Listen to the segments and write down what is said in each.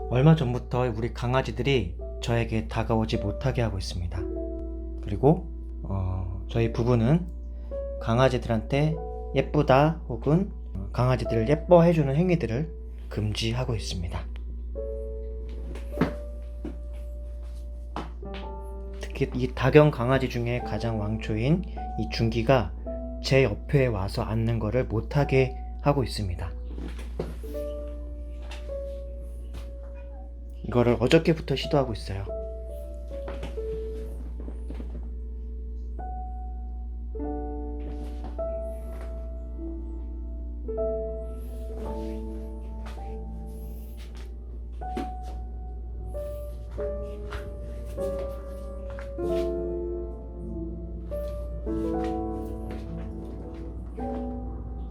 얼마 전부터 우리 강아지들이 저에게 다가오지 못하게 하고 있습니다. 그리고 저희 부부는 강아지들한테 예쁘다 혹은 강아지들을 예뻐해주는 행위들을 금지하고 있습니다. 특히 이 다경 강아지 중에 가장 왕초인 이 준기가 제 옆에 와서 앉는 것을 못하게 하고 있습니다. 이거를 어저께부터 시도하고 있어요.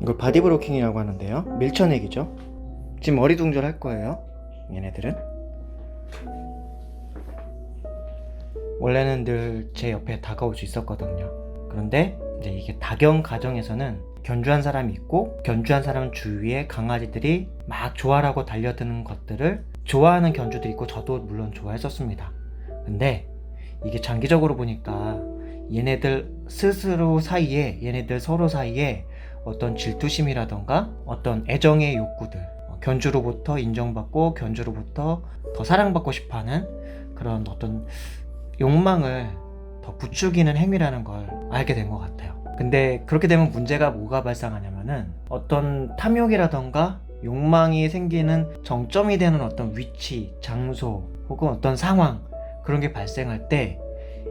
이걸 바디브로킹이라고 하는데요. 밀쳐내기죠. 지금 어리둥절할 거예요. 얘네들은 원래는 늘 제 옆에 다가올 수 있었거든요. 그런데 이제 이게 다경 가정에서는 견주한 사람이 있고, 견주한 사람 주위에 강아지들이 막 좋아라고 달려드는 것들을 좋아하는 견주들이 있고, 저도 물론 좋아했었습니다. 근데 이게 장기적으로 보니까 얘네들 스스로 사이에, 얘네들 서로 사이에 어떤 질투심이라던가 어떤 애정의 욕구들, 견주로부터 인정받고 견주로부터 더 사랑받고 싶어하는 그런 어떤 욕망을 더 부추기는 행위라는 걸 알게 된 것 같아요. 근데 그렇게 되면 문제가 뭐가 발생하냐면은 어떤 탐욕이라던가 욕망이 생기는 정점이 되는 어떤 위치, 장소 혹은 어떤 상황, 그런 게 발생할 때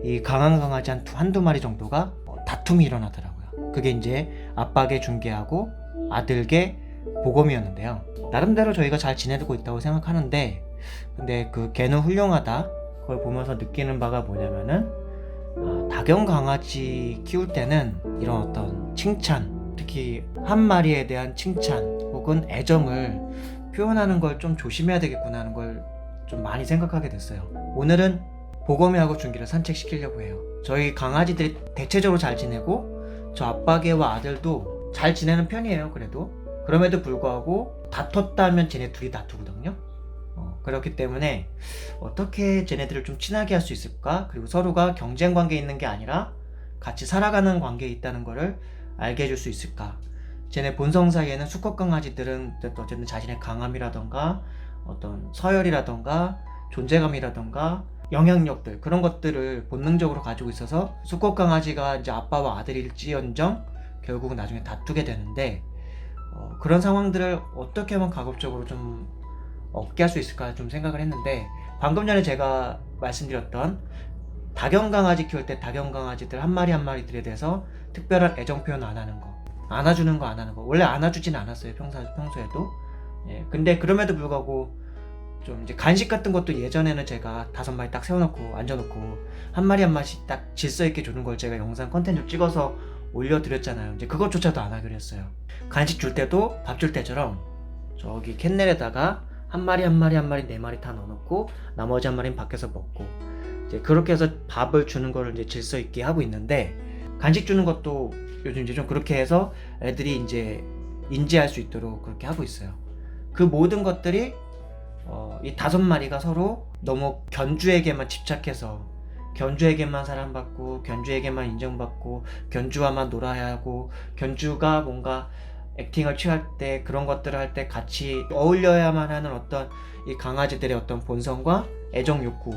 이 강한 강아지 한두 마리 정도가 다툼이 일어나더라고요. 그게 이제 아빠계 준기하고 아들계 보검이었는데요. 나름대로 저희가 잘 지내고 있다고 생각하는데, 근데 그 개는 훌륭하다, 그걸 보면서 느끼는 바가 뭐냐면은 다경 강아지 키울 때는 이런 어떤 칭찬, 특히 한 마리에 대한 칭찬 혹은 애정을 표현하는 걸 좀 조심해야 되겠구나 하는 걸 좀 많이 생각하게 됐어요. 오늘은 보검이하고 준기를 산책시키려고 해요. 저희 강아지들이 대체적으로 잘 지내고 저 아빠개와 아들도 잘 지내는 편이에요. 그럼에도 불구하고 다퉜다면 쟤네 둘이 다투거든요. 그렇기 때문에 어떻게 쟤네들을 좀 친하게 할 수 있을까, 그리고 서로가 경쟁 관계에 있는 게 아니라 같이 살아가는 관계에 있다는 거를 알게 해줄 수 있을까. 쟤네 본성 사이에는 수컷 강아지들은 어쨌든 자신의 강함이라던가 어떤 서열이라던가 존재감이라던가 영향력들, 그런 것들을 본능적으로 가지고 있어서 수컷 강아지가 이제 아빠와 아들일지언정 결국은 나중에 다투게 되는데, 그런 상황들을 어떻게 하면 가급적으로 좀 없게 할 수 있을까 좀 생각을 했는데, 방금 전에 제가 말씀드렸던 다경 강아지 키울 때 다경 강아지들 한 마리 한 마리들에 대해서 특별한 애정 표현 안 하는 거, 안아주는 거 안 하는 거, 원래 안아주진 않았어요, 평소에도. 근데 그럼에도 불구하고 좀 이제 간식 같은 것도 예전에는 제가 5마리 딱 세워놓고 앉아놓고 한 마리 한 마리씩 딱 질서 있게 주는 걸 제가 영상 컨텐츠 찍어서 올려드렸잖아요. 이제 그것조차도 안 하기로 했어요. 간식 줄 때도 밥 줄 때처럼 저기 캔넬에다가 한 마리 4마리 다 넣어놓고 나머지 한 마리는 밖에서 먹고, 이제 그렇게 해서 밥을 주는 거를 이제 질서 있게 하고 있는데, 간식 주는 것도 요즘 이제 좀 그렇게 해서 애들이 이제 인지할 수 있도록 그렇게 하고 있어요. 그 모든 것들이 이 5마리가 서로 너무 견주에게만 집착해서 견주에게만 사랑받고 견주에게만 인정받고 견주와만 놀아야 하고, 견주가 뭔가 액팅을 취할 때 그런 것들을 할 때 같이 어울려야만 하는 어떤 이 강아지들의 어떤 본성과 애정 욕구,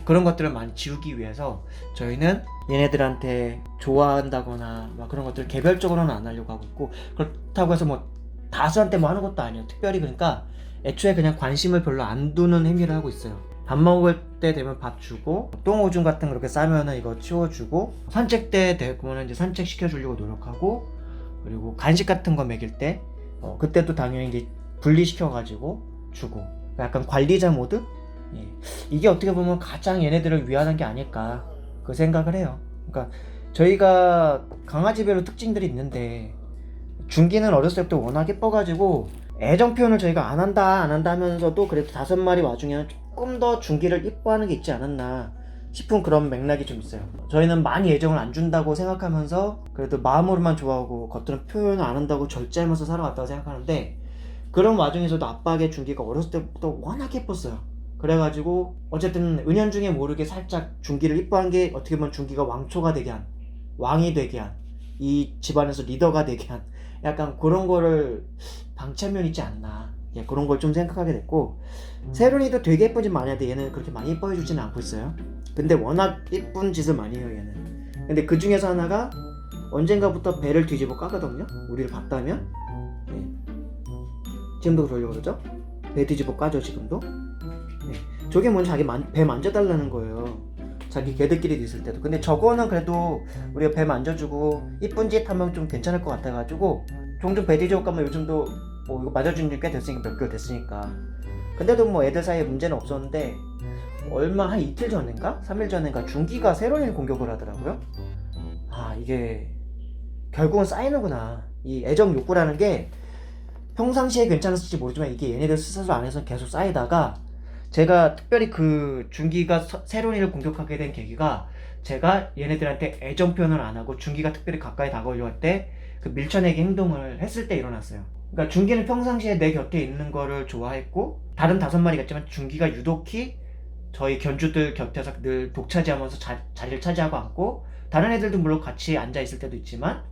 그런 것들을 많이 지우기 위해서 저희는 얘네들한테 좋아한다거나 막 그런 것들을 개별적으로는 안 하려고 하고 있고, 그렇다고 해서 뭐 다수한테 뭐 하는 것도 아니에요. 특별히 그러니까 애초에 그냥 관심을 별로 안 두는 행위를 하고 있어요. 밥 먹을 때 되면 밥 주고, 똥 오줌 같은 거 이렇게 싸면은 이거 치워주고, 산책 때 되면 이제 산책 시켜주려고 노력하고, 그리고 간식 같은 거 먹일 때 그때도 당연히 이제 분리시켜가지고 주고, 약간 관리자 모드? 예. 이게 어떻게 보면 가장 얘네들을 위하는 게 아닐까 그 생각을 해요. 그러니까 저희가 강아지별로 특징들이 있는데, 중기는 어렸을 때부터 워낙 예뻐가지고 애정 표현을 저희가 안 한다 하면서도 그래도 5마리 와중에는 조금 더 중기를 이뻐하는 게 있지 않았나 싶은 그런 맥락이 좀 있어요. 저희는 많이 애정을 안 준다고 생각하면서 그래도 마음으로만 좋아하고 겉으로는 표현을 안 한다고 절제하면서 살아왔다고 생각하는데, 그런 와중에서도 아빠의 중기가 어렸을 때부터 워낙 예뻤어요. 그래가지고 어쨌든 은연중에 모르게 살짝 중기를 이뻐한 게 어떻게 보면 중기가 왕초가 되게 한, 왕이 되게 한, 이 집안에서 리더가 되게 한 약간 그런 거를 방침면 있지 않나, 예, 그런 걸 좀 생각하게 됐고, 세론이도 되게 예쁘진 많이 하는데 얘는 그렇게 많이 예뻐해 주지는 않고 있어요. 근데 워낙 예쁜 짓을 많이 해요 얘는. 근데 그 중에서 하나가 언젠가부터 배를 뒤집어 까거든요, 우리를 봤다면. 예. 지금도 그러려고 그러죠? 배 뒤집어 까죠 지금도. 예. 저게 뭔지 자기 배 만져달라는 거예요, 자기 개들끼리 있을 때도. 근데 저거는 그래도 우리가 배 만져주고 이쁜 짓 하면 좀 괜찮을 것 같아가지고 종종 배 뒤집어 까면 요즘도 뭐 이거 맞아준 지 꽤 됐으니까, 몇 개월 됐으니까. 근데도 뭐 애들 사이에 문제는 없었는데, 얼마 한 이틀 전인가 3일 전인가 중기가 세론이를 공격을 하더라고요. 아, 이게 결국은 쌓이는구나. 이 애정 욕구라는 게 평상시에 괜찮았을지 모르지만 이게 얘네들 스스로 안에서 계속 쌓이다가, 제가 특별히 그 중기가 세론이를 공격하게 된 계기가, 제가 얘네들한테 애정 표현을 안 하고 중기가 특별히 가까이 다가오려고 할 때 그 밀쳐내기 행동을 했을 때 일어났어요. 그러니까 중기는 평상시에 내 곁에 있는 거를 좋아했고, 다른 5마리 같지만 중기가 유독히 저희 견주들 곁에서 늘 독차지하면서 자리를 차지하고 앉고, 다른 애들도 물론 같이 앉아 있을 때도 있지만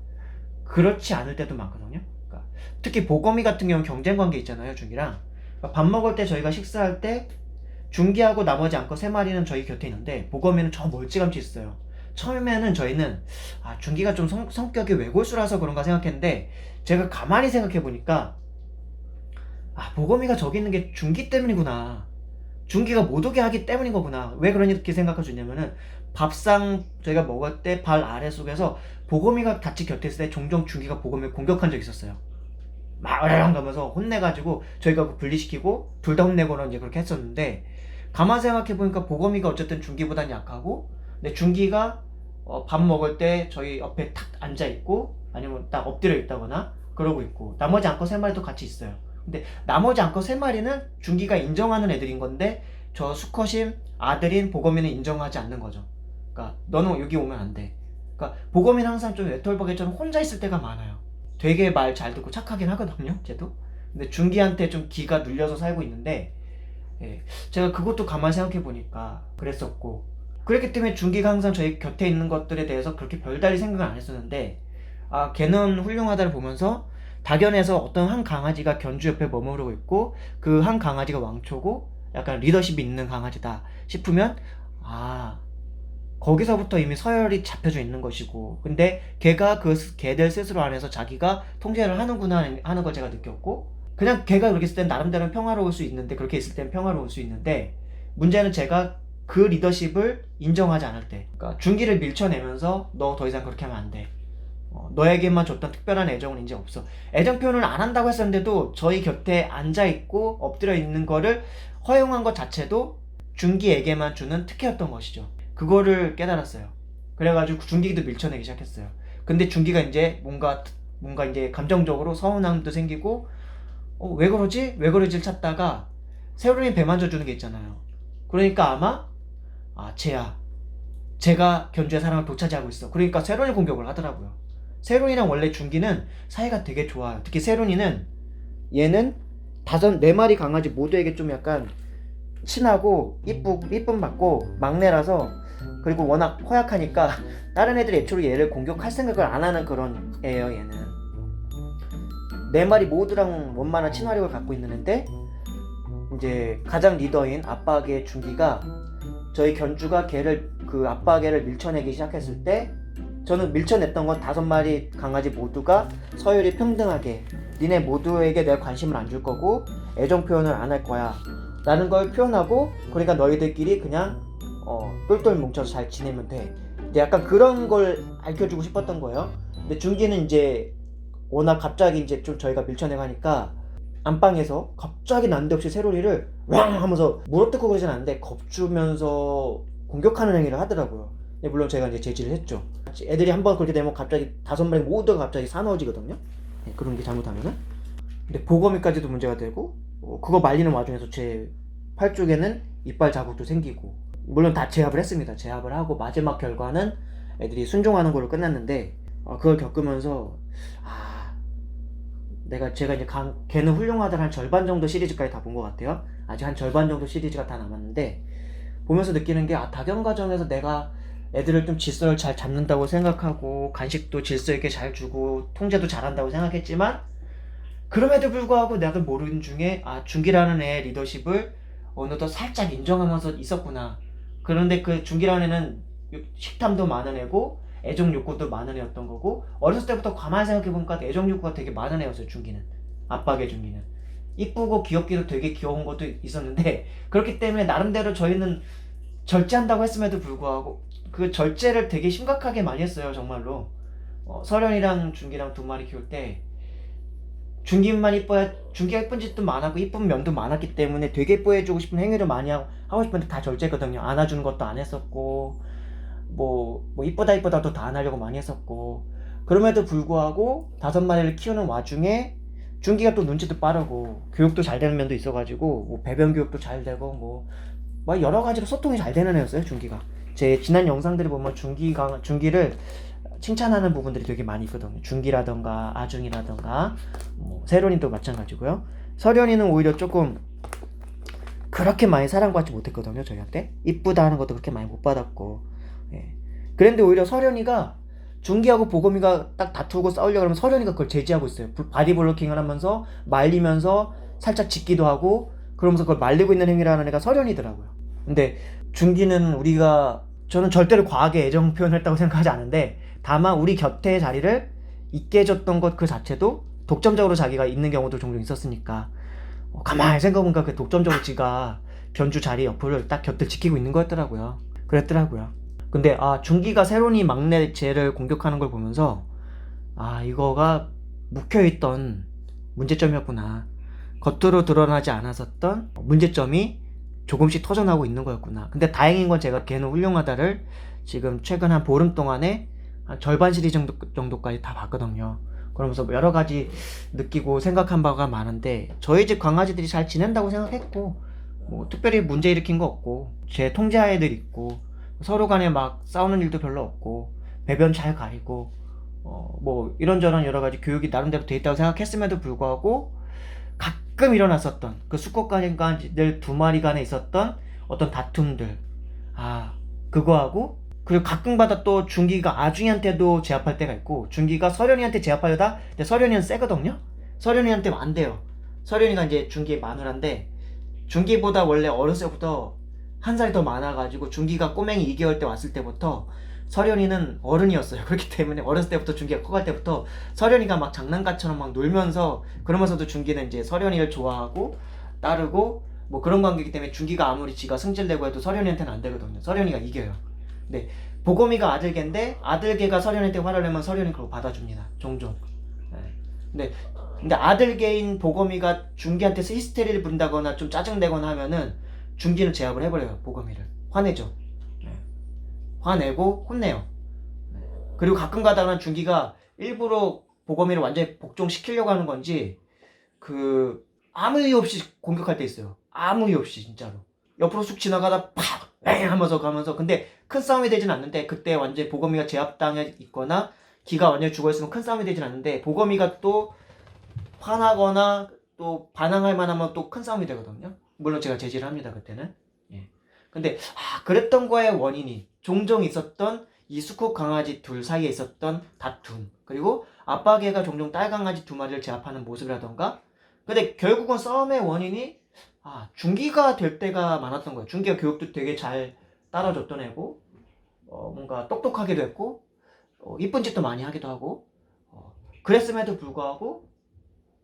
그렇지 않을 때도 많거든요. 그러니까 특히 보검이 같은 경우는 경쟁 관계 있잖아요, 중기랑. 그러니까 밥 먹을 때 저희가 식사할 때 중기하고 나머지 암컷 3마리는 저희 곁에 있는데 보검이는 저 멀찌감치 있어요. 처음에는 저희는 중기가 좀 성격이 외골수라서 그런가 생각했는데, 제가 가만히 생각해 보니까 보검이가 저기 있는 게 중기 때문이구나, 중기가 못 오게 하기 때문인 거구나. 왜 그렇게 생각할 수 있냐면은, 밥상 저희가 먹을 때 발 아래 속에서 보검이가 같이 곁에 있을 때 종종 중기가 보검이를 공격한 적이 있었어요. 막 으르렁 가면서 혼내가지고 저희가 분리시키고 둘 다 혼내거나 이제 그렇게 했었는데, 가만 생각해보니까 보검이가 어쨌든 중기보단 약하고, 근데 중기가 밥 먹을 때 저희 옆에 탁 앉아있고 아니면 딱 엎드려 있다거나 그러고 있고, 나머지 암컷 3마리도 같이 있어요. 근데 나머지 암컷 3마리는 중기가 인정하는 애들인 건데, 저 수컷인 아들인 보검이는 인정하지 않는 거죠. 그러니까 너는 여기 오면 안 돼. 그러니까 보검이는 항상 좀 외톨박이처럼 혼자 있을 때가 많아요. 되게 말 잘 듣고 착하긴 하거든요, 쟤도. 근데 중기한테 좀 기가 눌려서 살고 있는데, 예, 제가 그것도 가만히 생각해 보니까 그랬었고, 그렇기 때문에 중기가 항상 저희 곁에 있는 것들에 대해서 그렇게 별다른 생각을 안 했었는데, 걔는 훌륭하다를 보면서 dak연에서 어떤 한 강아지가 견주 옆에 머무르고 있고, 그 한 강아지가 왕초고 약간 리더십이 있는 강아지다 싶으면, 거기서부터 이미 서열이 잡혀져 있는 것이고, 근데 걔가 걔들 스스로 안에서 자기가 통제를 하는구나 하는 걸 제가 느꼈고, 그냥 걔가 그렇게 있을 땐 나름대로 평화로울 수 있는데, 그렇게 있을 땐 평화로울 수 있는데, 문제는 제가 그 리더십을 인정하지 않을 때, 그러니까 중기를 밀쳐내면서 너 더 이상 그렇게 하면 안 돼, 너에게만 줬던 특별한 애정은 이제 없어, 애정 표현을 안 한다고 했었는데도 저희 곁에 앉아있고 엎드려 있는 거를 허용한 것 자체도 중기에게만 주는 특혜였던 것이죠. 그거를 깨달았어요. 그래가지고 중기도 밀쳐내기 시작했어요. 근데 중기가 이제 뭔가 이제 감정적으로 서운함도 생기고, 왜 그러지? 왜 그러지를 찾다가 세로이 배 만져주는 게 있잖아요. 그러니까 아마 쟤야, 제가 견주의 사랑을 독차지하고 있어. 그러니까 세론이 공격을 하더라고요. 세론이랑 원래 중기는 사이가 되게 좋아요. 특히 세론이는, 얘는 4마리 강아지 모두에게 좀 약간 친하고 이쁨 받고 막내라서, 그리고 워낙 허약하니까 다른 애들이 애초에 얘를 공격할 생각을 안 하는 그런 애예요. 얘는 4마리 모두랑 원만한 친화력을 갖고 있는 애인데, 이제 가장 리더인 아빠의 중기가 저희 견주가 걔를, 그 아빠 개를 밀쳐내기 시작했을 때 저는 밀쳐냈던 건 5마리 강아지 모두가 서열이 평등하게 니네 모두에게 내가 관심을 안 줄 거고 애정 표현을 안 할 거야 라는 걸 표현하고, 그러니까 너희들끼리 그냥 똘똘 뭉쳐서 잘 지내면 돼. 근데 약간 그런 걸 알려주고 싶었던 거예요. 근데 준기는 이제 워낙 갑자기 이제 좀 저희가 밀쳐내고 하니까 안방에서 갑자기 난데없이 세로리를 왕 하면서 물어뜯고 그러진 않는데 겁주면서 공격하는 행위를 하더라고요. 물론 제가 이제 제지를 했죠. 애들이 한번 그렇게 되면 갑자기 5마리 모두가 갑자기 사나워지거든요. 그런 게 잘못하면은. 근데 보거미까지도 문제가 되고, 그거 말리는 와중에서 제 팔 쪽에는 이빨 자국도 생기고, 물론 다 제압을 했습니다. 제압을 하고 마지막 결과는 애들이 순종하는 걸로 끝났는데, 그걸 겪으면서 제가 이제 걔는 훌륭하다 한 절반 정도 시리즈까지 다 본 것 같아요. 아직 한 절반 정도 시리즈가 다 남았는데, 보면서 느끼는 게 다견 과정에서 내가 애들을 좀 질서를 잘 잡는다고 생각하고 간식도 질서 있게 잘 주고 통제도 잘한다고 생각했지만, 그럼에도 불구하고 내가 모르는 중에 준기라는 애 리더십을 어느덧 살짝 인정하면서 있었구나. 그런데 그 준기라는 애는 식탐도 많은 애고 애정 욕구도 많은 애였던 거고, 어렸을 때부터 가만히 생각해보니까 애정 욕구가 되게 많은 애였어요. 준기는, 아빠의 준기는 이쁘고 귀엽기도 되게 귀여운 것도 있었는데, 그렇기 때문에 나름대로 저희는 절제한다고 했음에도 불구하고 그 절제를 되게 심각하게 많이 했어요. 정말로. 설현이랑 준기랑 2마리 키울 때 준기만 이뻐야, 준기가 이쁜 짓도 많았고 이쁜 면도 많았기 때문에 되게 이뻐해주고 싶은 행위를 많이 하고 싶은데 다 절제거든요. 안아주는 것도 안 했었고, 뭐 이쁘다도 다 안 하려고 많이 했었고, 그럼에도 불구하고 5마리를 키우는 와중에 준기가 또 눈치도 빠르고 교육도 잘 되는 면도 있어가지고, 뭐 배변 교육도 잘 되고 뭐 여러 가지로 소통이 잘 되는 애였어요. 준기가 제 지난 영상들을 보면 준기를 칭찬하는 부분들이 되게 많이 있거든요. 준기라던가 아중이라던가 세련이도 마찬가지고요. 서련이는 오히려 조금 그렇게 많이 사랑받지 못했거든요. 저희한테 이쁘다 하는 것도 그렇게 많이 못 받았고. 그런데 오히려 서련이가 준기하고 보검이가 딱 다투고 싸우려고 하면 서련이가 그걸 제지하고 있어요. 바디블로킹을 하면서 말리면서 살짝 짖기도 하고, 그러면서 그걸 말리고 있는 행위를 하는 애가 서련이더라고요. 근데 준기는 저는 절대로 과하게 애정 표현을 했다고 생각하지 않은데, 다만 우리 곁에 자리를 있게 해줬던 것 그 자체도 독점적으로 자기가 있는 경우도 종종 있었으니까, 가만히 생각해보니까 그 독점적으로 지가 견주 자리 옆을 딱 곁을 지키고 있는 거였더라고요. 그랬더라고요. 근데 준기가 세론이 막내 쟤를 공격하는 걸 보면서 이거가 묵혀있던 문제점이었구나. 겉으로 드러나지 않았었던 문제점이 조금씩 터져나오고 있는 거였구나. 근데 다행인 건 제가 걔는 훌륭하다를 지금 최근 한 보름 동안에 한 절반 시리즈 정도까지 다 봤거든요. 그러면서 여러 가지 느끼고 생각한 바가 많은데, 저희 집 강아지들이 잘 지낸다고 생각했고, 뭐 특별히 문제 일으킨 거 없고, 제 통제하에 늘 있고, 서로 간에 막 싸우는 일도 별로 없고, 배변 잘 가리고, 뭐 이런저런 여러 가지 교육이 나름대로 돼 있다고 생각했음에도 불구하고, 가끔 일어났었던 그 수컷간들 2마리 간에 있었던 어떤 다툼들, 그거하고, 그리고 가끔가다 또 준기가 아중이한테도 제압할 때가 있고, 준기가 서련이한테 제압하려다, 근데 서련이는 세거든요. 서련이한테 안 돼요. 서련이가 이제 준기의 마누라인데, 준기보다 원래 어렸을 때부터 1살 더 많아가지고, 준기가 꼬맹이 2개월 때 왔을 때부터 서련이는 어른이었어요. 그렇기 때문에 어렸을 때부터 준기가 커갈 때부터 서련이가 막 장난감처럼 막 놀면서, 그러면서도 준기는 이제 서련이를 좋아하고 따르고 뭐 그런 관계이기 때문에 준기가 아무리 지가 승질내고 해도 서련이한테는 안 되거든요. 서련이가 이겨요. 근데 보검이가 아들개인데, 아들개가 서련이한테 화를 내면 서련이 그걸 받아줍니다. 종종. 근데 아들개인 보검이가 준기한테 히스테리를 부른다거나 좀 짜증내거나 하면은 준기는 제압을 해버려요. 보검이를 화내죠. 화내고 혼내요. 그리고 가끔 가다가 준기가 일부러 보검이를 완전히 복종시키려고 하는 건지 아무 이유 없이 공격할 때 있어요. 아무 이유 없이 진짜로 옆으로 쑥 지나가다 팍 엥 하면서 가면서, 근데 큰 싸움이 되진 않는데, 그때 완전히 보검이가 제압당해 있거나 기가 완전히 죽어있으면 큰 싸움이 되진 않는데, 보검이가 또 화나거나 또 반항할 만하면 또 큰 싸움이 되거든요. 물론 제가 제지를 합니다, 그때는. 근데 그랬던 거의 원인이 종종 있었던 이 수컷 강아지 둘 사이에 있었던 다툼, 그리고 아빠 개가 종종 딸 강아지 2마리를 제압하는 모습이라던가. 근데 결국은 싸움의 원인이 준기가 될 때가 많았던 거예요. 준기가 교육도 되게 잘 따라줬던 애고, 뭔가 똑똑하기도 했고, 이쁜 짓도 많이 하기도 하고, 그랬음에도 불구하고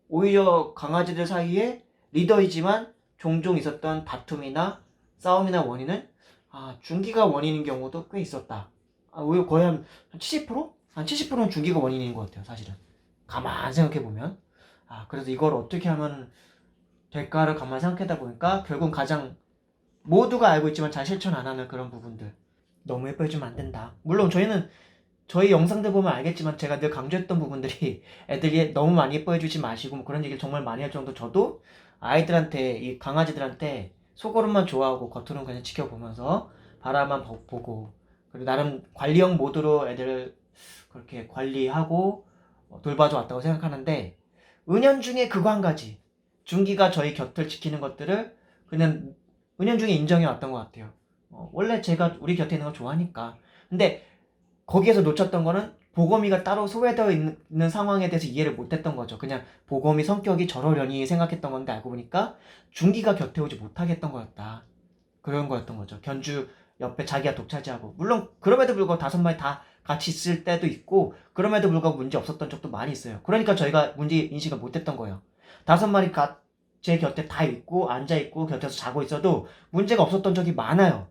오히려 강아지들 사이에 리더이지만 종종 있었던 다툼이나 싸움이나 원인은 준기가 원인인 경우도 꽤 있었다. 오히려 거의 한 70%? 한 70%는 준기가 원인인 것 같아요, 사실은. 가만 생각해보면. 그래서 이걸 어떻게 하면 될까를 가만 생각하다 보니까 결국 가장 모두가 알고 있지만 잘 실천 안 하는 그런 부분들. 너무 예뻐해주면 안 된다. 물론 저희 영상들 보면 알겠지만 제가 늘 강조했던 부분들이 애들이 너무 많이 예뻐해주지 마시고 뭐 그런 얘기를 정말 많이 할 정도 저도 아이들한테, 이 강아지들한테 속으로만 좋아하고 겉으로는 그냥 지켜보면서 바라만 보고, 그리고 나름 관리형 모드로 애들을 그렇게 관리하고 돌봐줘 왔다고 생각하는데, 은연중에 그거 한 가지, 준기가 저희 곁을 지키는 것들을 그냥 은연중에 인정해 왔던 것 같아요. 원래 제가 우리 곁에 있는 걸 좋아하니까. 근데 거기에서 놓쳤던 거는 보검이가 따로 소외되어 있는 상황에 대해서 이해를 못했던 거죠. 그냥 보검이 성격이 저러려니 생각했던 건데 알고 보니까 준기가 곁에 오지 못하게 했던 거였다. 그런 거였던 거죠. 견주 옆에 자기가 독차지하고, 물론 그럼에도 불구하고 5마리 다 같이 있을 때도 있고 그럼에도 불구하고 문제 없었던 적도 많이 있어요. 그러니까 저희가 문제 인식을 못했던 거예요. 5마리 제 곁에 다 있고 앉아있고 곁에서 자고 있어도 문제가 없었던 적이 많아요.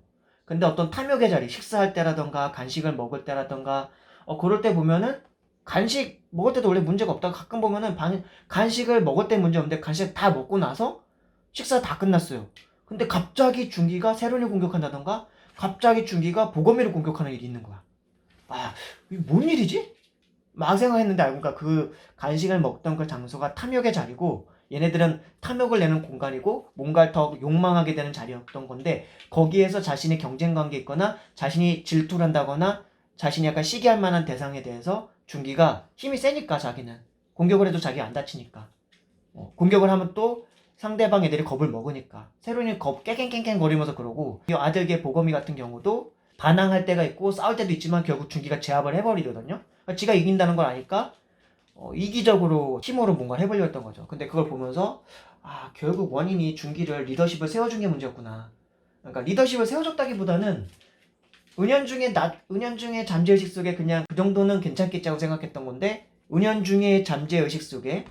근데 어떤 탐욕의 자리, 식사할 때라던가 간식을 먹을 때라던가 그럴 때 보면은 간식 먹을 때도 원래 문제가 없다가 가끔 보면은 간식을 먹을 때 문제 없는데 간식 다 먹고 나서 식사 다 끝났어요. 근데 갑자기 준기가 세론을 공격한다던가 갑자기 준기가 보검이를 공격하는 일이 있는 거야. 이게 뭔 일이지? 막 생각했는데 알고 보니까 그 간식을 먹던 그 장소가 탐욕의 자리고, 얘네들은 탐욕을 내는 공간이고 뭔가를 더 욕망하게 되는 자리였던 건데, 거기에서 자신의 경쟁관계 있거나 자신이 질투를 한다거나 자신이 약간 시기할 만한 대상에 대해서 준기가 힘이 세니까, 자기는 공격을 해도 자기 안 다치니까, 공격을 하면 또 상대방 애들이 겁을 먹으니까 세론이 깨갱깽깽 거리면서 그러고, 이 아들개 보검이 같은 경우도 반항할 때가 있고 싸울 때도 있지만 결국 준기가 제압을 해버리거든요. 그러니까 지가 이긴다는 걸 아니까 이기적으로 힘으로 뭔가를 해보려 했던 거죠. 근데 그걸 보면서 결국 원인이 준기를 리더십을 세워준 게 문제였구나. 그러니까 리더십을 세워줬다기보다는 은연중에 잠재의식 속에 그냥 그 정도는 괜찮겠지 하고 생각했던 건데, 은연중에 잠재의식 속에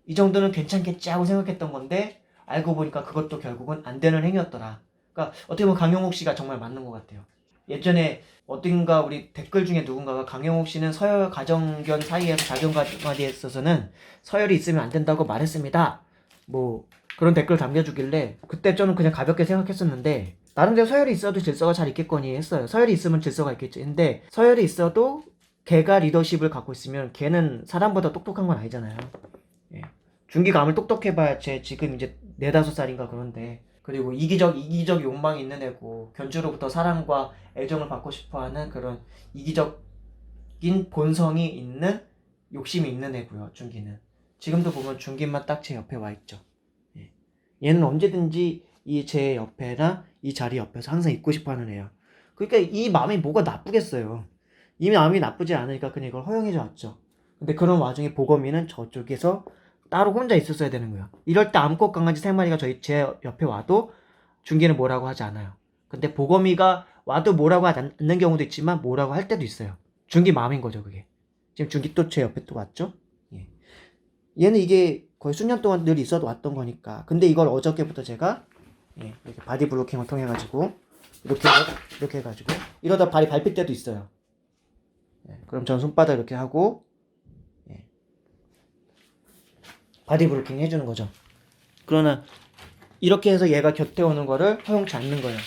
이 정도는 괜찮겠지 하고 생각했던 건데 알고 보니까 그것도 결국은 안 되는 행위였더라. 그러니까 어떻게 보면 강용욱 씨가 정말 맞는 것 같아요. 예전에 어딘가 우리 댓글 중에 누군가가 강용욱 씨는 서열 가정견 사이에서 작용가에 있어서는 서열이 있으면 안 된다고 말했습니다. 뭐 그런 댓글 남겨주길래 그때 저는 그냥 가볍게 생각했었는데, 나름대로 서열이 있어도 질서가 잘 있겠거니 했어요. 서열이 있으면 질서가 있겠지. 근데 서열이 있어도 걔가 리더십을 갖고 있으면 걔는 사람보다 똑똑한 건 아니잖아요. 준기가 아무리 똑똑해봐야 지금 이제 4-5살인가 그런데, 그리고 이기적 욕망이 있는 애고 견주로부터 사랑과 애정을 받고 싶어하는 그런 이기적인 본성이 있는, 욕심이 있는 애고요. 준기는 지금도 보면 준기만 딱 제 옆에 와 있죠. 얘는 언제든지 제 옆에나 이 자리 옆에서 항상 있고 싶어하는 애야. 그러니까 이 마음이 뭐가 나쁘겠어요. 이 마음이 나쁘지 않으니까 그냥 이걸 허용해줘 왔죠. 근데 그런 와중에 보검이는 저쪽에서 따로 혼자 있었어야 되는 거야. 이럴 때 암컷 강아지 3마리가 제 옆에 와도 준기는 뭐라고 하지 않아요. 근데 보검이가 와도 뭐라고 하지 않는 경우도 있지만 뭐라고 할 때도 있어요. 준기 마음인 거죠, 그게. 지금 준기 또 제 옆에 또 왔죠? 얘는 이게 거의 수년 동안 늘 있어도 왔던 거니까. 근데 이걸 어저께부터 제가 이렇게 바디 블로킹을 통해 가지고 이렇게 해가지고 이러다 발이 밟힐 때도 있어요. 그럼 전 손바닥 이렇게 하고 바디 브로킹 해주는 거죠. 그러나 이렇게 해서 얘가 곁에 오는 거를 허용치 않는 거예요.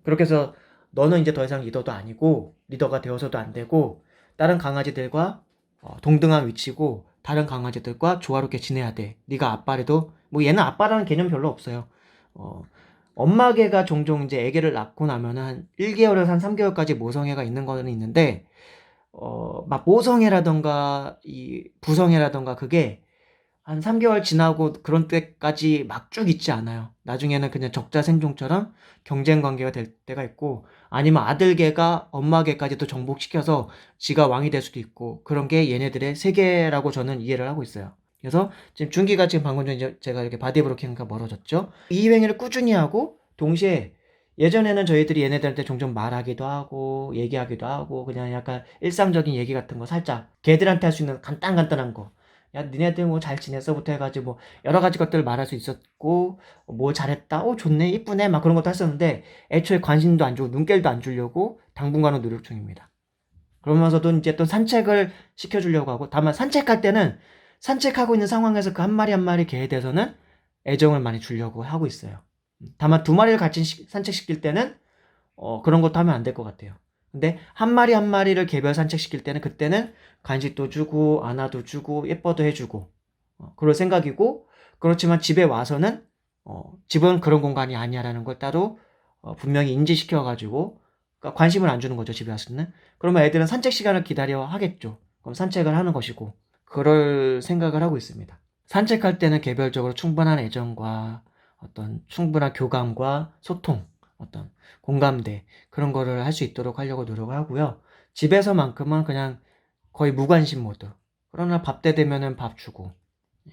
그렇게 해서 너는 이제 더 이상 리더도 아니고 리더가 되어서도 안 되고 다른 강아지들과 동등한 위치고 다른 강아지들과 조화롭게 지내야 돼. 네가 아빠래도 뭐 얘는 아빠라는 개념 별로 없어요. 엄마 개가 종종 이제 애기를 낳고 나면은 한 1개월에서 한 3개월까지 모성애가 있는 거는 있는데 막 모성애라던가 이 부성애라던가 그게 한 3개월 지나고 그런 때까지 막 쭉 있지 않아요. 나중에는 그냥 적자 생존처럼 경쟁 관계가 될 때가 있고, 아니면 아들개가 엄마개까지도 정복시켜서 지가 왕이 될 수도 있고, 그런 게 얘네들의 세계라고 저는 이해를 하고 있어요. 그래서 지금 준기가 지금 방금 전에 제가 이렇게 바디 브로킹과 멀어졌죠. 이 행위를 꾸준히 하고 동시에 예전에는 저희들이 얘네들한테 종종 말하기도 하고 얘기하기도 하고 그냥 약간 일상적인 얘기 같은 거 살짝 걔들한테 할 수 있는 간단한 거, 야 니네들 뭐 잘 지냈어부터 해가지고 뭐 여러 가지 것들을 말할 수 있었고, 뭐 잘했다, 좋네, 이쁘네, 막 그런 것도 했었는데 애초에 관심도 안 주고 눈길도 안 주려고 당분간은 노력 중입니다. 그러면서도 이제 또 산책을 시켜주려고 하고, 다만 산책할 때는 산책하고 있는 상황에서 그 한 마리 한 마리 개에 대해서는 애정을 많이 주려고 하고 있어요. 다만 두 마리를 같이 산책시킬 때는 그런 것도 하면 안 될 것 같아요. 근데 한 마리 한 마리를 개별 산책시킬 때는, 그때는 간식도 주고 안아도 주고 예뻐도 해주고 그럴 생각이고, 그렇지만 집에 와서는 집은 그런 공간이 아니야라는 걸 따로 분명히 인지시켜가지고, 그러니까 관심을 안 주는 거죠, 집에 와서는. 그러면 애들은 산책 시간을 기다려 하겠죠. 그럼 산책을 하는 것이고, 그럴 생각을 하고 있습니다. 산책할 때는 개별적으로 충분한 애정과 어떤 충분한 교감과 소통, 어떤 공감대, 그런 거를 할 수 있도록 하려고 노력을 하고요. 집에서만큼은 그냥 거의 무관심 모드. 그러나 밥 때 되면은 밥 주고,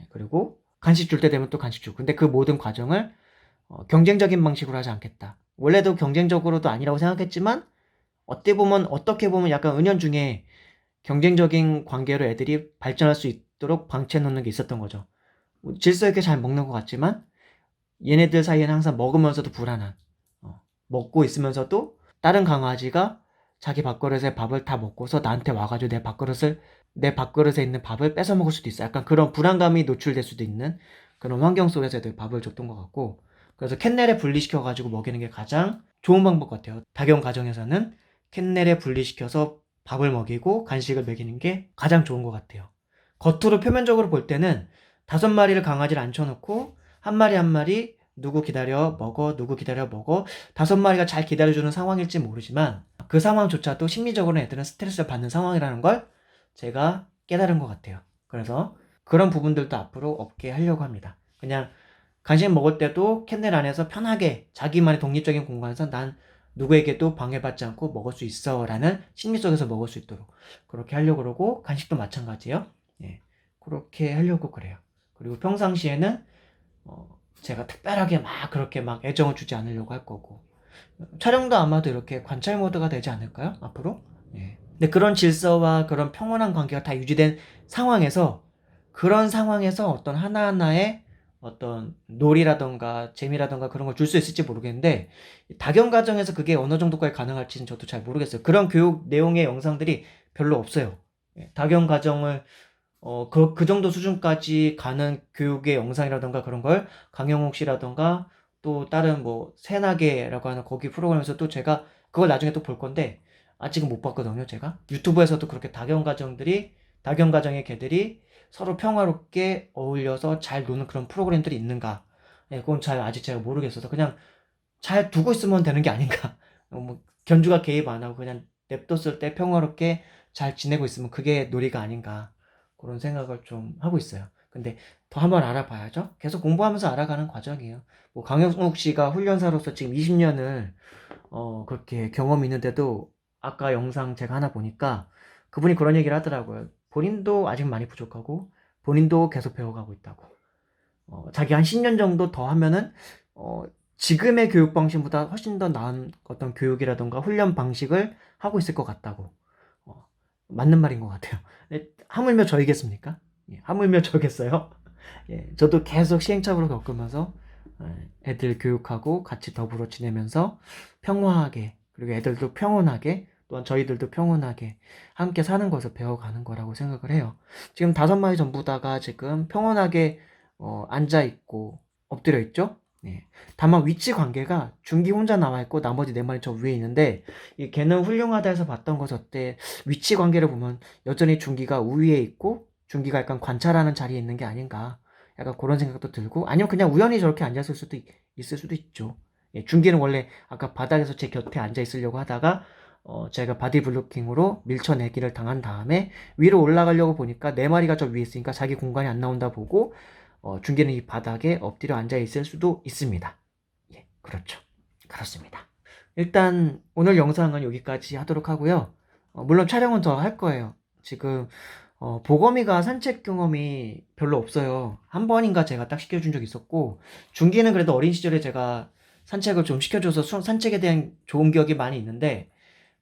그리고 간식 줄 때 되면 또 간식 주고. 근데 그 모든 과정을 경쟁적인 방식으로 하지 않겠다. 원래도 경쟁적으로도 아니라고 생각했지만 어떻게 보면 약간 은연중에 경쟁적인 관계로 애들이 발전할 수 있도록 방치해 놓는 게 있었던 거죠. 질서 있게 잘 먹는 것 같지만 얘네들 사이에는 항상 먹으면서도 불안한, 먹고 있으면서도 다른 강아지가 자기 밥그릇에 밥을 다 먹고서 나한테 와가지고 내 밥그릇에 있는 밥을 뺏어 먹을 수도 있어. 약간 그런 불안감이 노출될 수도 있는 그런 환경 속에서 애들 밥을 줬던 것 같고, 그래서 캔넬에 분리시켜가지고 먹이는 게 가장 좋은 방법 같아요. 다경 가정에서는 캔넬에 분리시켜서 밥을 먹이고 간식을 먹이는 게 가장 좋은 것 같아요. 겉으로 표면적으로 볼 때는 5마리를 강아지를 앉혀놓고 한 마리 한 마리 누구 기다려 먹어, 누구 기다려 먹어, 5마리가 잘 기다려주는 상황일지 모르지만 그 상황조차도 심리적으로는 애들은 스트레스를 받는 상황이라는 걸 제가 깨달은 것 같아요. 그래서 그런 부분들도 앞으로 없게 하려고 합니다. 그냥 간식 먹을 때도 캔넬 안에서 편하게 자기만의 독립적인 공간에서 난 누구에게도 방해받지 않고 먹을 수 있어 라는 심리 속에서 먹을 수 있도록 그렇게 하려고 그러고, 간식도 마찬가지예요. 예, 그렇게 하려고 그래요. 그리고 평상시에는 제가 특별하게 막 그렇게 막 애정을 주지 않으려고 할 거고, 촬영도 아마도 이렇게 관찰 모드가 되지 않을까요? 앞으로? 예. 근데 그런 질서와 그런 평온한 관계가 다 유지된 상황에서, 그런 상황에서 어떤 하나하나의 어떤 놀이라던가 재미라던가 그런 걸 줄 수 있을지 모르겠는데, 다견 가정에서 그게 어느 정도까지 가능할지는 저도 잘 모르겠어요. 그런 교육 내용의 영상들이 별로 없어요. 예, 다견 가정을 그 정도 수준까지 가는 교육의 영상이라던가 그런 걸 강영욱 씨라던가 또 다른 뭐 새나게라고 하는 거기 프로그램에서 또 제가 그걸 나중에 또 볼 건데 아직은 못 봤거든요. 제가 유튜브에서도 그렇게 다견 가정의 개들이 서로 평화롭게 어울려서 잘 노는 그런 프로그램들이 있는가, 예, 그건 잘 아직 제가 모르겠어서 그냥 잘 두고 있으면 되는 게 아닌가. 뭐 견주가 개입 안 하고 그냥 냅뒀을 때 평화롭게 잘 지내고 있으면 그게 놀이가 아닌가, 그런 생각을 좀 하고 있어요. 근데 더 한번 알아봐야죠. 계속 공부하면서 알아가는 과정이에요. 뭐 강영욱 씨가 훈련사로서 지금 20년을 그렇게 경험이 있는데도 아까 영상 제가 하나 보니까 그분이 그런 얘기를 하더라고요. 본인도 아직 많이 부족하고 본인도 계속 배워가고 있다고. 자기 한 10년 정도 더 하면은 지금의 교육 방식보다 훨씬 더 나은 어떤 교육이라던가 훈련 방식을 하고 있을 것 같다고. 맞는 말인 것 같아요. 하물며 저이겠습니까? 예, 하물며 저겠어요? 예, 저도 계속 시행착오를 겪으면서 애들 교육하고 같이 더불어 지내면서 평화하게, 그리고 애들도 평온하게, 또한 저희들도 평온하게 함께 사는 것을 배워가는 거라고 생각을 해요. 지금 5마리 전부 다가 지금 평온하게 앉아있고 엎드려 있죠? 예. 다만 위치 관계가 준기 혼자 나와 있고 나머지 4마리 저 위에 있는데, 이 걔는 훌륭하다 해서 봤던 것 어때, 위치 관계를 보면 여전히 준기가 우위에 있고 준기가 약간 관찰하는 자리에 있는 게 아닌가, 약간 그런 생각도 들고, 아니면 그냥 우연히 저렇게 앉았을 수도 있을 수도 있죠. 예, 준기는 원래 아까 바닥에서 제 곁에 앉아 있으려고 하다가 제가 바디 블로킹으로 밀쳐내기를 당한 다음에 위로 올라가려고 보니까 4마리가 저 위에 있으니까 자기 공간이 안 나온다 보고 준기는 이 바닥에 엎드려 앉아 있을 수도 있습니다. 예, 그렇죠. 그렇습니다. 일단 오늘 영상은 여기까지 하도록 하고요. 물론 촬영은 더 할 거예요. 지금 보검이가 산책 경험이 별로 없어요. 한 번인가 제가 딱 시켜준 적 있었고, 준기는 그래도 어린 시절에 제가 산책을 좀 시켜줘서 산책에 대한 좋은 기억이 많이 있는데,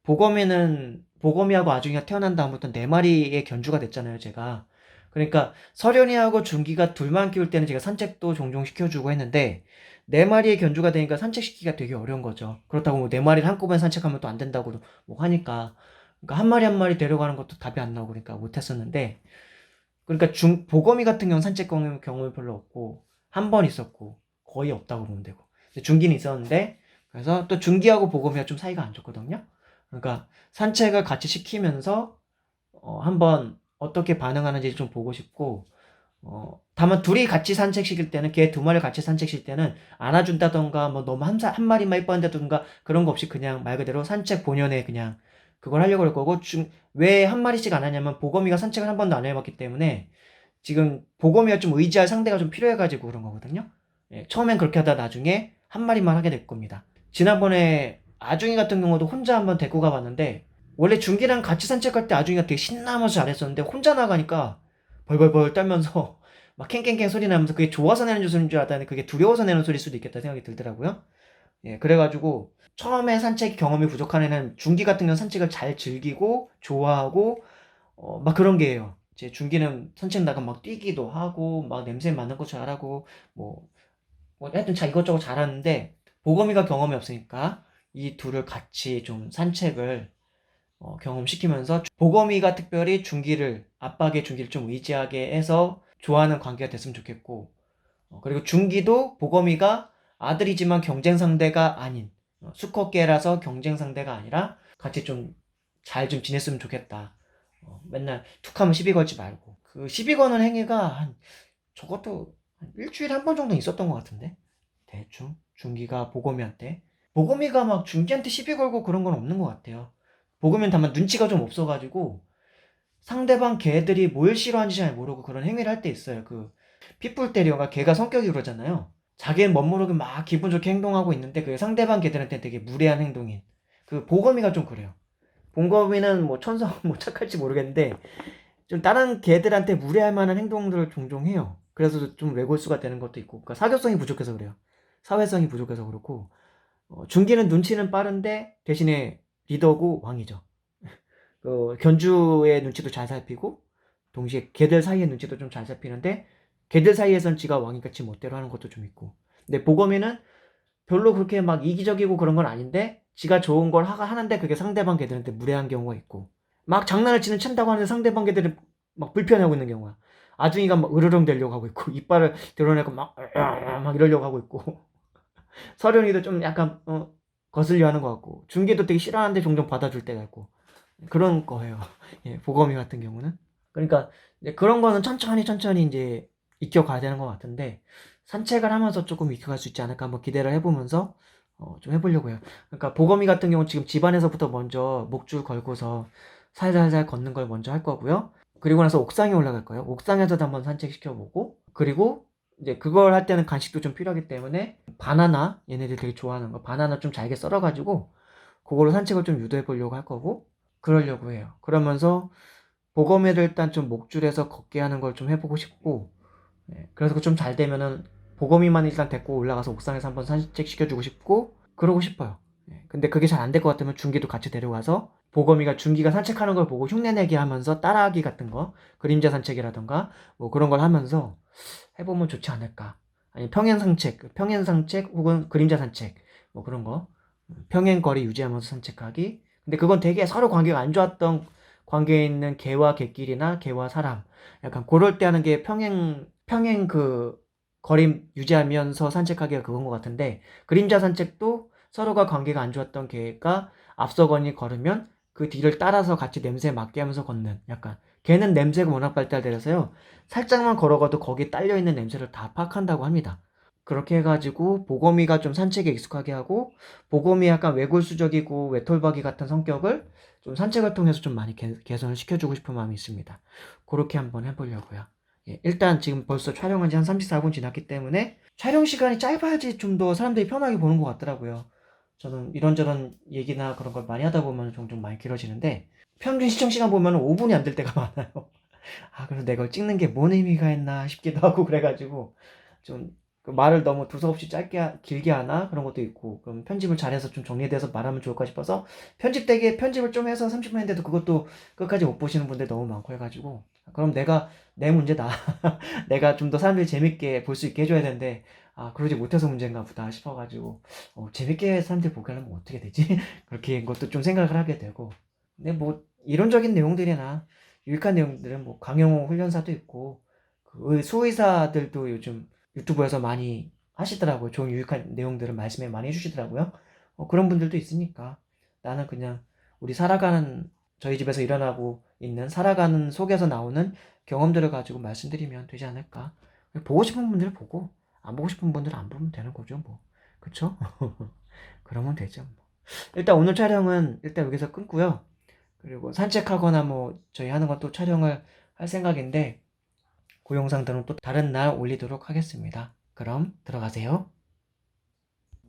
보검이하고 아중이가 태어난 다음부터 4마리의 견주가 됐잖아요, 제가. 그러니까 서련이하고 준기가 둘만 키울 때는 제가 산책도 종종 시켜주고 했는데, 4마리의 견주가 되니까 산책시키기가 되게 어려운 거죠. 그렇다고 뭐 4마리를 한꺼번에 산책하면 또 안 된다고 뭐 하니까. 그러니까 한 마리 한 마리 데려가는 것도 답이 안 나오고 그러니까 못했었는데, 그러니까 보검이 같은 경우는 산책 경험이 별로 없고, 한 번 있었고, 거의 없다고 보면 되고. 근데 준기는 있었는데, 그래서 또 준기하고 보검이가 좀 사이가 안 좋거든요. 그러니까 산책을 같이 시키면서 한번 어떻게 반응하는지 좀 보고 싶고, 다만 둘이 같이 산책시킬 때는, 걔 2마리 같이 산책시킬 때는 안아준다던가 뭐 너무 한 마리만 이뻐한다던가 그런 거 없이 그냥 말 그대로 산책 본연의 그냥 그걸 하려고 할 거고, 왜 한 마리씩 안 하냐면 보검이가 산책을 한 번도 안 해봤기 때문에 지금 보검이가 좀 의지할 상대가 좀 필요해가지고 그런 거거든요. 예, 처음엔 그렇게 하다 나중에 한 마리만 하게 될 겁니다. 지난번에 아중이 같은 경우도 혼자 한번 데리고 가봤는데, 원래 준기랑 같이 산책할 때 아중이가 되게 신나면서 잘했었는데 혼자 나가니까 벌벌벌 떨면서 막 캥캥캥 소리 나면서 그게 좋아서 내는 소리인 줄 알았더니 그게 두려워서 내는 소리일 수도 있겠다 생각이 들더라고요. 예, 그래가지고 처음에 산책 경험이 부족한 애는 중기 같은 경우는 산책을 잘 즐기고 좋아하고 막 그런 게예요. 제 중기는 산책 나가면 막 뛰기도 하고 막 냄새 맡는 거 잘하고 뭐, 하여튼 이것저것 잘하는데, 보검이가 경험이 없으니까 이 둘을 같이 좀 산책을 경험시키면서 보검이가 특별히 아빠의 중기를 좀 의지하게 해서 좋아하는 관계가 됐으면 좋겠고, 그리고 중기도 보검이가 아들이지만 경쟁 상대가 아닌, 수컷개라서 경쟁 상대가 아니라 같이 좀 잘 좀 지냈으면 좋겠다. 맨날 툭하면 시비 걸지 말고. 그 시비 거는 행위가 적어도 한 일주일에 한 번 정도 있었던 것 같은데, 대충 중기가 보검이한테, 보검이가 막 중기한테 시비 걸고 그런 건 없는 것 같아요. 보검이는 다만 눈치가 좀 없어가지고 상대방 개들이 뭘 싫어하는지 잘 모르고 그런 행위를 할 때 있어요. 그 핏불 테리어가 걔가 성격이 그러잖아요. 자기는 멋모르게 막 기분 좋게 행동하고 있는데 그게 상대방 개들한테 되게 무례한 행동인, 그 보검이가 좀 그래요. 보검이는 뭐 천성 뭐 착할지 모르겠는데 좀 다른 개들한테 무례할 만한 행동들을 종종 해요. 그래서 좀 외골수가 되는 것도 있고, 그러니까 사교성이 부족해서 그래요. 사회성이 부족해서 그렇고, 중기는 눈치는 빠른데 대신에 리더고 왕이죠. 견주의 눈치도 잘 살피고 동시에 개들 사이의 눈치도 좀 잘 살피는데, 개들 사이에선 지가 왕이니까 지 멋대로 하는 것도 좀 있고. 근데 보검이는 별로 그렇게 막 이기적이고 그런 건 아닌데 지가 좋은 걸 하는데 그게 상대방 개들한테 무례한 경우가 있고, 막 장난을 친다고 하는데 상대방 개들이 막 불편해하고 있는 경우야. 아중이가 막 으르렁 대려고 하고 있고 이빨을 드러내고 막 이러려고 하고 있고 서련이도 좀 약간 거슬려 하는 것 같고, 중기도 되게 싫어하는데 종종 받아줄 때가 있고 그런 거예요. 예, 보검이 같은 경우는. 그러니까 이제 그런 거는 천천히 이제 익혀가야 되는 것 같은데, 산책을 하면서 조금 익혀갈 수 있지 않을까 한번 기대를 해보면서 좀 해보려고 해요. 그러니까 보검이 같은 경우는 지금 집안에서부터 먼저 목줄 걸고서 살살살 걷는 걸 먼저 할 거고요. 그리고 나서 옥상에 올라갈 거예요. 옥상에서도 한번 산책시켜보고, 그리고 이제 그걸 할 때는 간식도 좀 필요하기 때문에 바나나, 얘네들 되게 좋아하는 거 바나나 좀 잘게 썰어가지고 그걸로 산책을 좀 유도해 보려고 할 거고, 그러려고 해요. 그러면서 보검이를 일단 좀 목줄에서 걷게 하는 걸 좀 해보고 싶고, 그래서 좀 잘 되면은 보검이만 일단 데리고 올라가서 옥상에서 한번 산책 시켜주고 싶고 그러고 싶어요. 근데 그게 잘 안 될 것 같으면 준기도 같이 데려가서 보검이가 준기가 산책하는 걸 보고 흉내내게 하면서 따라하기 같은 거, 그림자 산책이라던가 뭐 그런 걸 하면서 해보면 좋지 않을까. 아니 평행 산책 혹은 그림자 산책 뭐 그런 거, 평행 거리 유지하면서 산책하기. 근데 그건 되게 서로 관계가 안 좋았던 관계에 있는 개와 개끼리나 개와 사람, 약간 그럴 때 하는 게 평행 그 거리 유지하면서 산책하기가 그건 것 같은데, 그림자 산책도 서로가 관계가 안 좋았던 개가 앞서거니 걸으면 그 뒤를 따라서 같이 냄새 맡게 하면서 걷는, 약간 개는 냄새가 워낙 발달돼서요 살짝만 걸어가도 거기에 딸려있는 냄새를 다 파악한다고 합니다. 그렇게 해가지고 보검이가 좀 산책에 익숙하게 하고, 보검이 약간 외골수적이고 외톨박이 같은 성격을 좀 산책을 통해서 좀 많이 개선을 시켜주고 싶은 마음이 있습니다. 그렇게 한번 해보려고요. 예, 일단 지금 벌써 촬영한 지 한 34분 지났기 때문에 촬영 시간이 짧아야지 좀 더 사람들이 편하게 보는 것 같더라고요. 저는 이런저런 얘기나 그런 걸 많이 하다 보면 종종 많이 길어지는데, 평균 시청 시간 보면 5분이 안 될 때가 많아요. 그래서 내가 찍는 게 뭔 의미가 있나 싶기도 하고 그래가지고 좀 그 말을 너무 두서없이 길게 하나 그런 것도 있고, 그럼 편집을 잘해서 좀 정리돼서 말하면 좋을까 싶어서 편집되게 편집을 좀 해서 30분 했는데도 그것도 끝까지 못 보시는 분들 너무 많고 해가지고, 그럼 내 문제다. 내가 좀 더 사람들이 재밌게 볼 수 있게 해줘야 되는데, 그러지 못해서 문제인가 보다 싶어가지고, 재밌게 사람들이 보게 하려면 어떻게 되지? 그렇게 것도 좀 생각을 하게 되고. 근데 뭐 이론적인 내용들이나 유익한 내용들은 뭐 강영호 훈련사도 있고, 그 수의사들도 요즘 유튜브에서 많이 하시더라고요. 좋은 유익한 내용들을 말씀에 많이 해주시더라고요. 그런 분들도 있으니까 나는 그냥 우리 저희 집에서 일어나고 있는 살아가는 속에서 나오는 경험들을 가지고 말씀드리면 되지 않을까. 보고 싶은 분들 보고 안 보고 싶은 분들은 안 보면 되는 거죠, 뭐. 그쵸? 그러면 되죠, 뭐. 일단 오늘 촬영은 일단 여기서 끊고요. 그리고 산책하거나 뭐 저희 하는 건 또 촬영을 할 생각인데, 그 영상들은 또 다른 날 올리도록 하겠습니다. 그럼 들어가세요.